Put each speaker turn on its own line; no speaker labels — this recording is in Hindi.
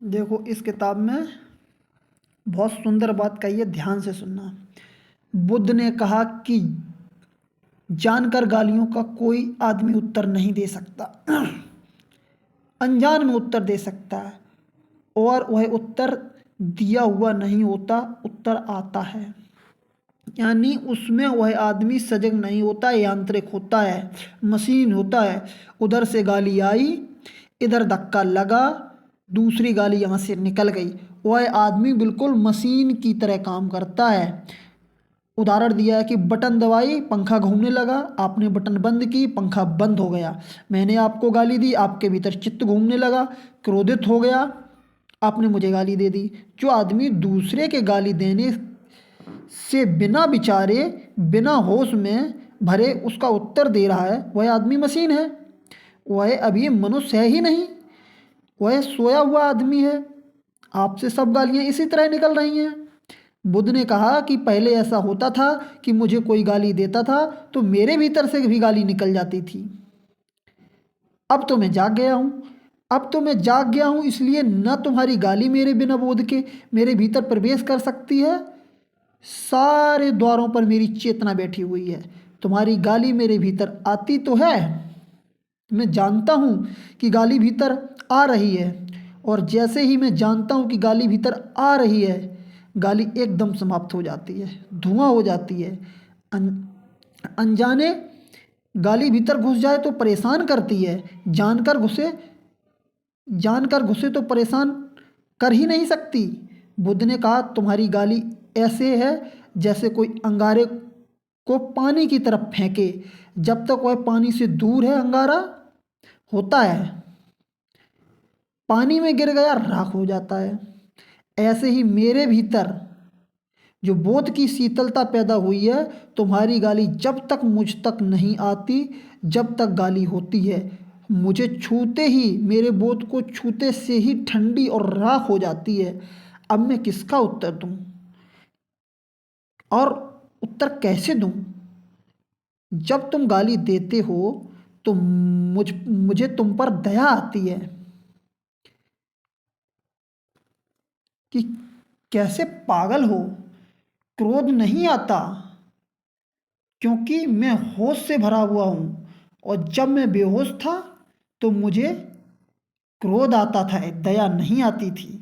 देखो, इस किताब में बहुत सुंदर बात कही है, ध्यान से सुनना। बुद्ध ने कहा कि जानकर गालियों का कोई आदमी उत्तर नहीं दे सकता। अनजान में उत्तर दे सकता है, और वह उत्तर दिया हुआ नहीं होता, उत्तर आता है। यानी उसमें वह आदमी सजग नहीं होता, यांत्रिक होता है, मशीन होता है। उधर से गाली आई, इधर धक्का लगा, दूसरी गाली यहाँ से निकल गई। वह आदमी बिल्कुल मशीन की तरह काम करता है। उदाहरण दिया है कि बटन दबाई, पंखा घूमने लगा, आपने बटन बंद की, पंखा बंद हो गया। मैंने आपको गाली दी, आपके भीतर चित्त घूमने लगा, क्रोधित हो गया, आपने मुझे गाली दे दी। जो आदमी दूसरे के गाली देने से बिना विचारे, बिना होश में भरे उसका उत्तर दे रहा है, वह आदमी मशीन है। वह अभी मनुष्य है ही नहीं, वह सोया हुआ आदमी है। आपसे सब गालियाँ इसी तरह निकल रही हैं। बुद्ध ने कहा कि पहले ऐसा होता था कि मुझे कोई गाली देता था तो मेरे भीतर से भी गाली निकल जाती थी। अब तो मैं जाग गया हूँ, अब तो मैं जाग गया हूँ, इसलिए न तुम्हारी गाली मेरे बिना बोध के मेरे भीतर प्रवेश कर सकती है। सारे द्वारों पर मेरी चेतना बैठी हुई है। तुम्हारी गाली मेरे भीतर आती तो है, मैं जानता हूँ कि गाली भीतर आ रही है, और जैसे ही मैं जानता हूँ कि गाली भीतर आ रही है, गाली एकदम समाप्त हो जाती है, धुआं हो जाती है। अनजाने गाली भीतर घुस जाए तो परेशान करती है, जानकर घुसे तो परेशान कर ही नहीं सकती। बुद्ध ने कहा तुम्हारी गाली ऐसे है जैसे कोई अंगारे को पानी की तरफ फेंके, जब तक वह पानी से दूर है अंगारा होता है, पानी में गिर गया राख हो जाता है। ऐसे ही मेरे भीतर जो बोध की शीतलता पैदा हुई है, तुम्हारी गाली जब तक मुझ तक नहीं आती, जब तक गाली होती है, मुझे छूते ही, मेरे बोध को छूते से ही ठंडी और राख हो जाती है। अब मैं किसका उत्तर दूं, और उत्तर कैसे दूं? जब तुम गाली देते हो तो मुझे तुम पर दया आती है कि कैसे पागल हो। क्रोध नहीं आता क्योंकि मैं होश से भरा हुआ हूँ, और जब मैं बेहोश था तो मुझे क्रोध आता था, दया नहीं आती थी।